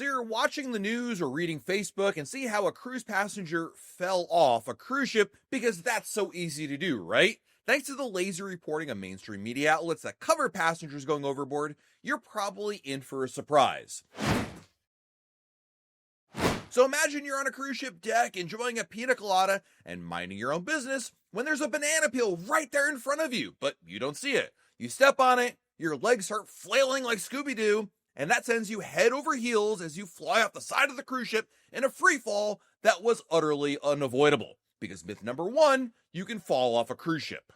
So you're watching the news or reading Facebook and see how a cruise passenger fell off a cruise ship because that's so easy to do, right? Thanks to the lazy reporting of mainstream media outlets that cover passengers going overboard, you're probably in for a surprise. So imagine you're on a cruise ship deck enjoying a pina colada and minding your own business when there's a banana peel right there in front of you, but you don't see it. You step on it, your legs start flailing like Scooby-Doo, and that sends you head over heels as you fly off the side of the cruise ship in a free fall that was utterly unavoidable. Because myth number one, you can fall off a cruise ship.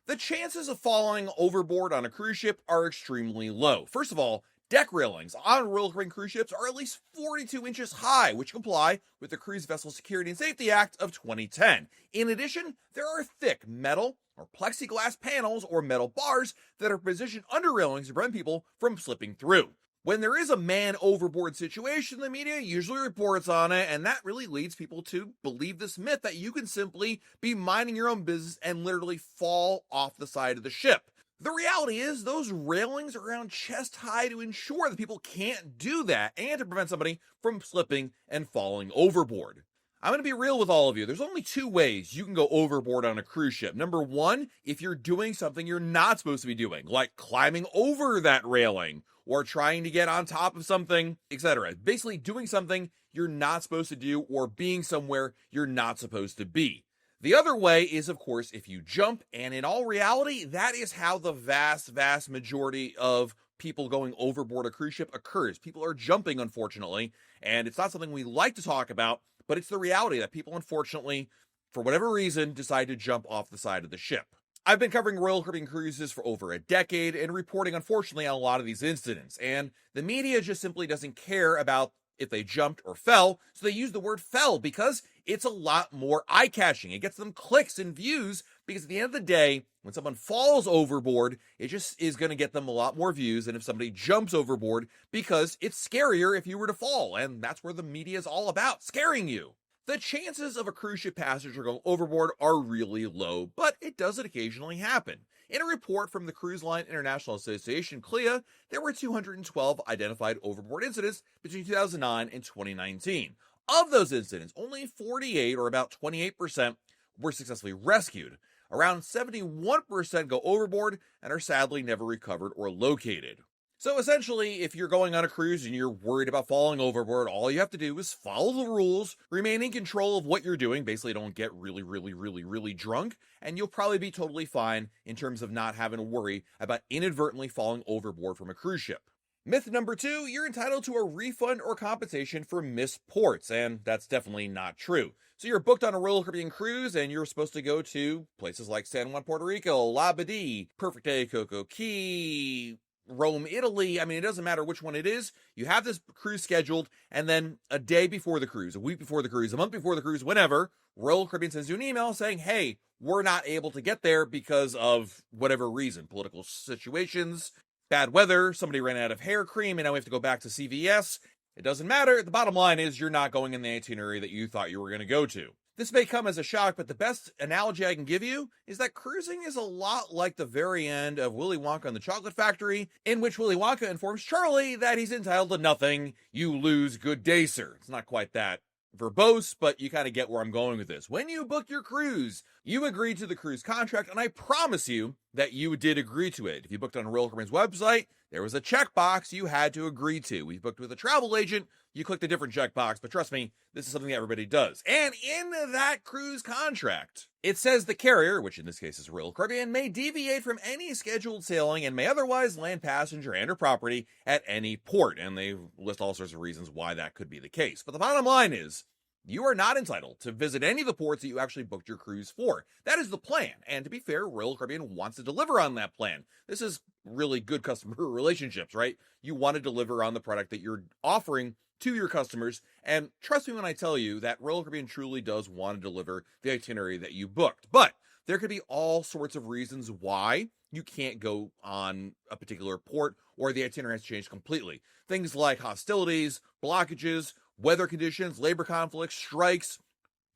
The chances of falling overboard on a cruise ship are extremely low. First of all, deck railings on Royal Caribbean cruise ships are at least 42 inches high, which comply with the Cruise Vessel Security and Safety Act of 2010. In addition, there are thick metal or plexiglass panels or metal bars that are positioned under railings to prevent people from slipping through. When there is a man overboard situation, the media usually reports on it, and that really leads people to believe this myth that you can simply be minding your own business and literally fall off the side of the ship. The reality is those railings are around chest high to ensure that people can't do that and to prevent somebody from slipping and falling overboard. I'm going to be real with all of you. There's only two ways you can go overboard on a cruise ship. Number one, if you're doing something you're not supposed to be doing, like climbing over that railing or trying to get on top of something, etc. Basically doing something you're not supposed to do or being somewhere you're not supposed to be. The other way is, of course, if you jump, and in all reality, that is how the vast majority of people going overboard a cruise ship occurs. People are jumping, unfortunately, and it's not something we like to talk about, but it's the reality that people, unfortunately, for whatever reason, decide to jump off the side of the ship. I've been covering Royal Caribbean cruises for over a decade and reporting, unfortunately, on a lot of these incidents, and the media just simply doesn't care about if they jumped or fell, so they use the word fell because it's a lot more eye-catching. It gets them clicks and views because at the end of the day, when someone falls overboard, it just is going to get them a lot more views than if somebody jumps overboard because it's scarier if you were to fall, and that's where the media is all about, scaring you. The chances of a cruise ship passenger going overboard are really low, but it does occasionally happen. In a report from the Cruise Line International Association, CLIA, there were 212 identified overboard incidents between 2009 and 2019. Of those incidents, only 48, or about 28%, were successfully rescued. Around 71% go overboard and are sadly never recovered or located. So essentially, if you're going on a cruise and you're worried about falling overboard, all you have to do is follow the rules, remain in control of what you're doing, basically don't get really drunk, and you'll probably be totally fine in terms of not having to worry about inadvertently falling overboard from a cruise ship. Myth number two, you're entitled to a refund or compensation for missed ports, and that's definitely not true. So you're booked on a Royal Caribbean cruise and you're supposed to go to places like San Juan, Puerto Rico, La Badee, Perfect Day, Coco Key, Rome, Italy. I mean, it doesn't matter which one it is. You have this cruise scheduled, and then a day before the cruise, a week before the cruise, a month before the cruise, whenever, Royal Caribbean sends you an email saying, hey, we're not able to get there because of whatever reason, political situations, bad weather, somebody ran out of hair cream, and now we have to go back to CVS. It doesn't matter. The bottom line is you're not going in the itinerary that you thought you were going to go to. This may come as a shock, but the best analogy I can give you is that cruising is a lot like the very end of Willy Wonka and the Chocolate Factory, in which Willy Wonka informs Charlie that he's entitled to nothing. You lose, good day, sir. It's not quite that verbose, but you kind of get where I'm going with this. When you book your cruise, you agreed to the cruise contract, and I promise you that you did agree to it. If you booked on Royal Caribbean's website, there was a checkbox you had to agree to. We booked with a travel agent, you clicked a different checkbox, but trust me, this is something that everybody does. And in that cruise contract, it says the carrier, which in this case is Royal Caribbean, may deviate from any scheduled sailing and may otherwise land passenger and or property at any port. And they list all sorts of reasons why that could be the case. But the bottom line is, you are not entitled to visit any of the ports that you actually booked your cruise for. That is the plan. And to be fair, Royal Caribbean wants to deliver on that plan. This is really good customer relationships, right? You want to deliver on the product that you're offering to your customers. And trust me when I tell you that Royal Caribbean truly does want to deliver the itinerary that you booked. But there could be all sorts of reasons why you can't go on a particular port or the itinerary has changed completely. Things like hostilities, blockages, weather conditions, labor conflicts, strikes,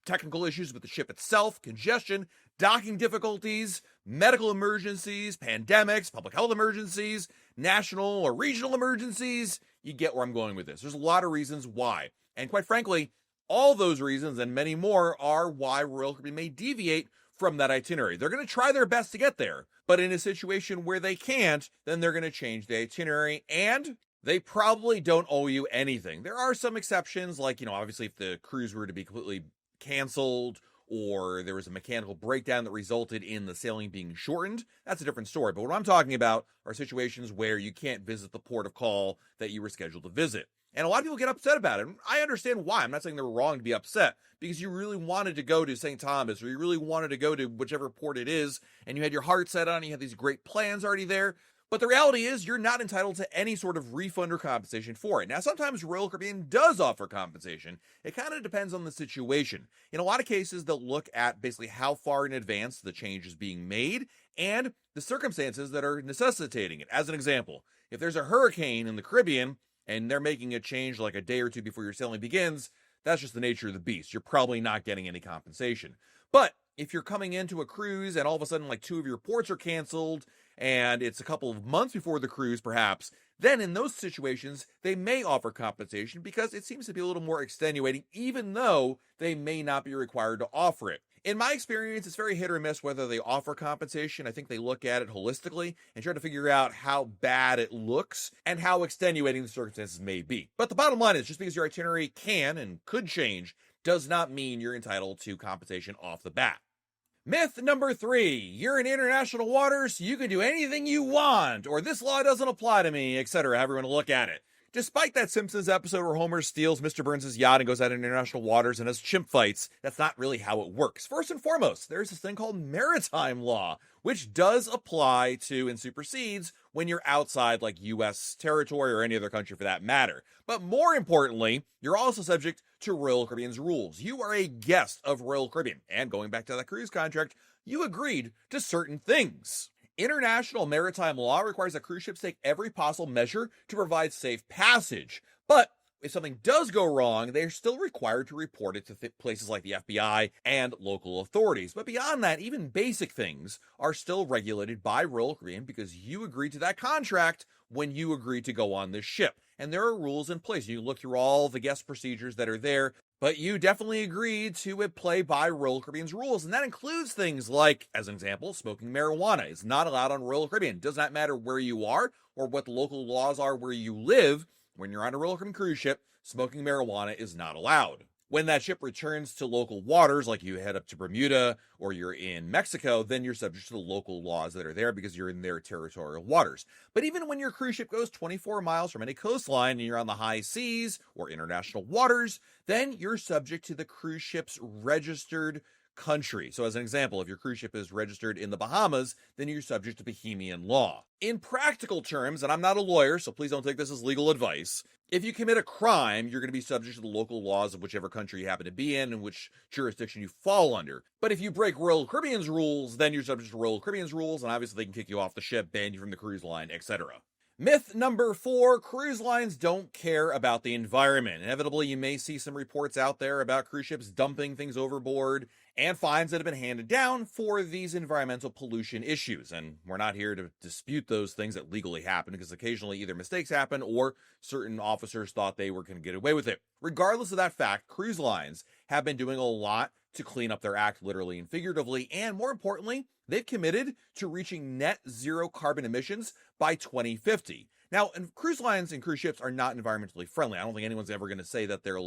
technical issues with the ship itself, congestion, docking difficulties, medical emergencies, pandemics, public health emergencies, national or regional emergencies. You get where I'm going with this. There's a lot of reasons why. And quite frankly, all those reasons and many more are why Royal Caribbean may deviate from that itinerary. They're going to try their best to get there, but in a situation where they can't, then they're going to change the itinerary, and they probably don't owe you anything. There are some exceptions, like, obviously if the cruise were to be completely canceled or there was a mechanical breakdown that resulted in the sailing being shortened, that's a different story. But what I'm talking about are situations where you can't visit the port of call that you were scheduled to visit. And a lot of people get upset about it. I understand why. I'm not saying they're wrong to be upset, because you really wanted to go to St. Thomas, or you really wanted to go to whichever port it is, and you had your heart set on it, you had these great plans already there. But the reality is you're not entitled to any sort of refund or compensation for it. Now, sometimes Royal Caribbean does offer compensation. It kind of depends on the situation. In a lot of cases, they'll look at basically how far in advance the change is being made and the circumstances that are necessitating it. As an example, if there's a hurricane in the Caribbean and they're making a change like a day or two before your sailing begins, that's just the nature of the beast. You're probably not getting any compensation. But if you're coming into a cruise and all of a sudden like 2 of your ports are canceled and it's a couple of months before the cruise perhaps, then in those situations, they may offer compensation because it seems to be a little more extenuating, even though they may not be required to offer it. In my experience, it's very hit or miss whether they offer compensation. I think they look at it holistically and try to figure out how bad it looks and how extenuating the circumstances may be. But the bottom line is, just because your itinerary can and could change does not mean you're entitled to compensation off the bat. Myth number 3, you're in international waters, you can do anything you want, or this law doesn't apply to me, etc. However you want to look at it. Despite that Simpsons episode where Homer steals Mr. Burns' yacht and goes out in international waters and has chimp fights, that's not really how it works. First and foremost, there's this thing called maritime law, which does apply to and supersedes when you're outside like U.S. territory or any other country for that matter. But more importantly, you're also subject to Royal Caribbean's rules. You are a guest of Royal Caribbean, and going back to that cruise contract, you agreed to certain things. International maritime law requires that cruise ships take every possible measure to provide safe passage. But if something does go wrong, they're still required to report it to places like the FBI and local authorities. But beyond that, even basic things are still regulated by Royal Caribbean because you agreed to that contract when you agreed to go on this ship. And there are rules in place. You look through all the guest procedures that are there, but you definitely agreed to play by Royal Caribbean's rules. And that includes things like, as an example, smoking marijuana is not allowed on Royal Caribbean. It does not matter where you are or what the local laws are where you live. When you're on a Royal Caribbean cruise ship, smoking marijuana is not allowed. When that ship returns to local waters, like you head up to Bermuda or you're in Mexico, then you're subject to the local laws that are there because you're in their territorial waters. But even when your cruise ship goes 24 miles from any coastline and you're on the high seas or international waters, then you're subject to the cruise ship's registered country. So as an example, if your cruise ship is registered in the Bahamas, then you're subject to Bahamian law. In practical terms, and I'm not a lawyer, so please don't take this as legal advice, if you commit a crime, you're going to be subject to the local laws of whichever country you happen to be in and which jurisdiction you fall under. But if you break Royal Caribbean's rules, then you're subject to Royal Caribbean's rules, and obviously they can kick you off the ship, ban you from the cruise line, etc. Myth number 4, cruise lines don't care about the environment. Inevitably, you may see some reports out there about cruise ships dumping things overboard and fines that have been handed down for these environmental pollution issues. And we're not here to dispute those things that legally happen, because occasionally either mistakes happen or certain officers thought they were going to get away with it. Regardless of that fact, cruise lines have been doing a lot to clean up their act, literally and figuratively, and more importantly, they've committed to reaching net zero carbon emissions by 2050. Now, and cruise lines and cruise ships are not environmentally friendly. I don't think anyone's ever going to say that they're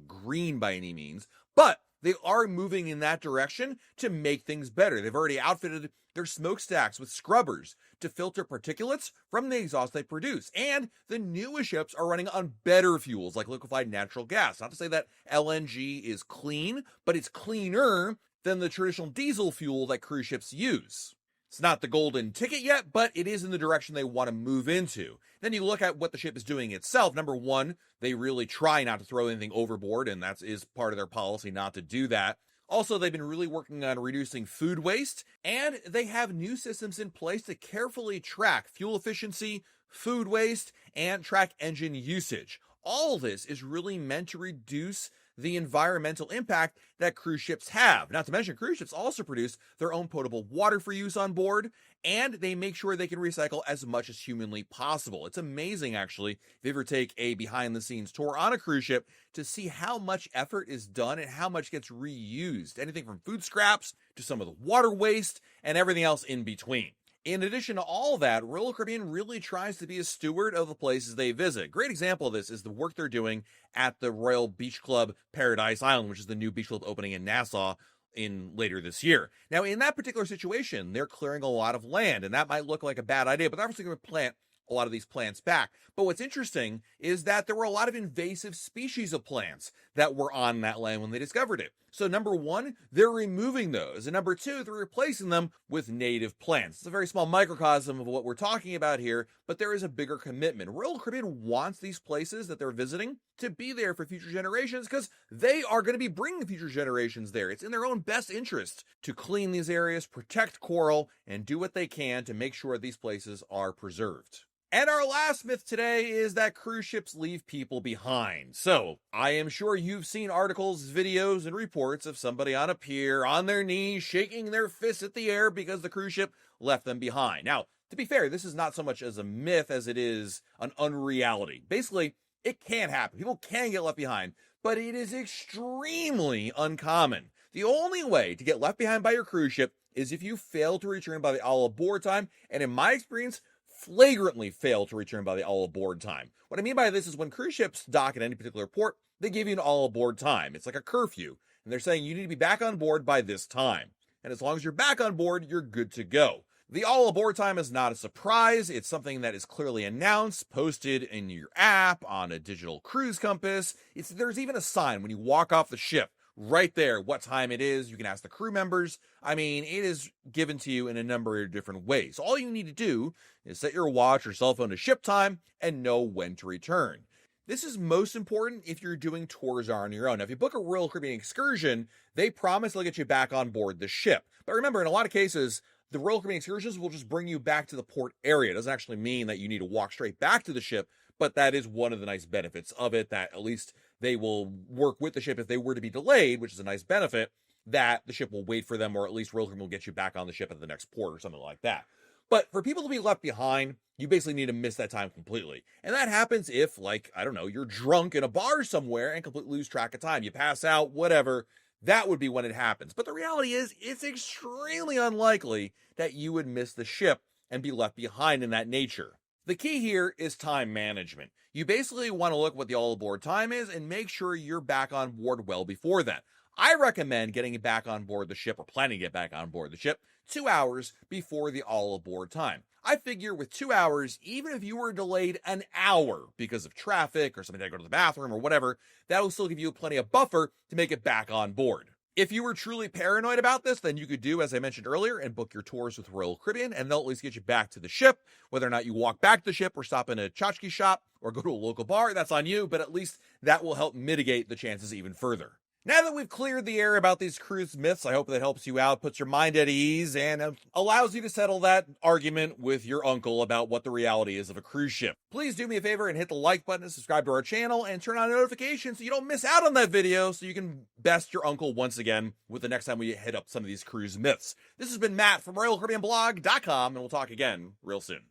green by any means, but they are moving in that direction to make things better. They've already outfitted their smokestacks with scrubbers to filter particulates from the exhaust they produce. And the newest ships are running on better fuels like liquefied natural gas. Not to say that LNG is clean, but it's cleaner than the traditional diesel fuel that cruise ships use. It's not the golden ticket yet, but it is in the direction they want to move into. Then you look at what the ship is doing itself. Number one, they really try not to throw anything overboard, and that is part of their policy not to do that. Also, they've been really working on reducing food waste, and they have new systems in place to carefully track fuel efficiency, food waste, and track engine usage. All this is really meant to reduce the environmental impact that cruise ships have. Not to mention, cruise ships also produce their own potable water for use on board, and they make sure they can recycle as much as humanly possible. It's amazing, actually, if you ever take a behind-the-scenes tour on a cruise ship to see how much effort is done and how much gets reused. Anything from food scraps to some of the water waste and everything else in between. In addition to all that, Royal Caribbean really tries to be a steward of the places they visit. Great example of this is the work they're doing at the Royal Beach Club Paradise Island, which is the new beach club opening in Nassau in later this year. Now, in that particular situation, they're clearing a lot of land, and that might look like a bad idea, but they're obviously going to plant a lot of these plants back. But what's interesting is that there were a lot of invasive species of plants that were on that land when they discovered it. So number one, they're removing those. And number two, they're replacing them with native plants. It's a very small microcosm of what we're talking about here, but there is a bigger commitment. Royal Caribbean wants these places that they're visiting to be there for future generations because they are going to be bringing future generations there. It's in their own best interest to clean these areas, protect coral, and do what they can to make sure these places are preserved. And our last myth today is that cruise ships leave people behind. So, I am sure you've seen articles, videos, and reports of somebody on a pier, on their knees, shaking their fists at the air because the cruise ship left them behind. Now, to be fair, this is not so much as a myth as it is an unreality. Basically, it can happen. People can get left behind, but it is extremely uncommon. The only way to get left behind by your cruise ship is if you fail to return by the all aboard time, and in my experience, flagrantly fail to return by the all aboard time. What I mean by this is when cruise ships dock at any particular port, they give you an all aboard time. It's like a curfew, and they're saying you need to be back on board by this time. And as long as you're back on board, you're good to go. The all aboard time is not a surprise. It's something that is clearly announced, posted in your app, on a digital cruise compass. There's even a sign when you walk off the ship right there what time it is. You can ask the crew members. I mean, it is given to you in a number of different ways. All you need to do is set your watch or cell phone to ship time and know when to return. This is most important if you're doing tours on your own. Now, if you book a Royal Caribbean excursion, they promise they'll get you back on board the ship. But remember, in a lot of cases, the Royal Caribbean excursions will just bring you back to the port area. It doesn't actually mean that you need to walk straight back to the ship, but that is one of the nice benefits of it, that at least they will work with the ship if they were to be delayed, which is a nice benefit, that the ship will wait for them, or at least Royal Caribbean will get you back on the ship at the next port or something like that. But for people to be left behind, you basically need to miss that time completely. And that happens if, like, I don't know, you're drunk in a bar somewhere and completely lose track of time. You pass out, whatever. That would be when it happens. But the reality is, it's extremely unlikely that you would miss the ship and be left behind in that nature. The key here is time management. You basically want to look what the all aboard time is and make sure you're back on board well before that. I recommend getting back on board the ship, or planning to get back on board the ship, 2 hours before the all aboard time. I figure with 2 hours, even if you were delayed an hour because of traffic or somebody had to go to the bathroom or whatever, that will still give you plenty of buffer to make it back on board. If you were truly paranoid about this, then you could do, as I mentioned earlier, and book your tours with Royal Caribbean, and they'll at least get you back to the ship. Whether or not you walk back to the ship or stop in a tchotchke shop or go to a local bar, that's on you, but at least that will help mitigate the chances even further. Now that we've cleared the air about these cruise myths, I hope that helps you out, puts your mind at ease, and allows you to settle that argument with your uncle about what the reality is of a cruise ship. Please do me a favor and hit the like button, subscribe to our channel, and turn on notifications so you don't miss out on that video, so you can best your uncle once again with the next time we hit up some of these cruise myths. This has been Matt from RoyalCaribbeanBlog.com, and we'll talk again real soon.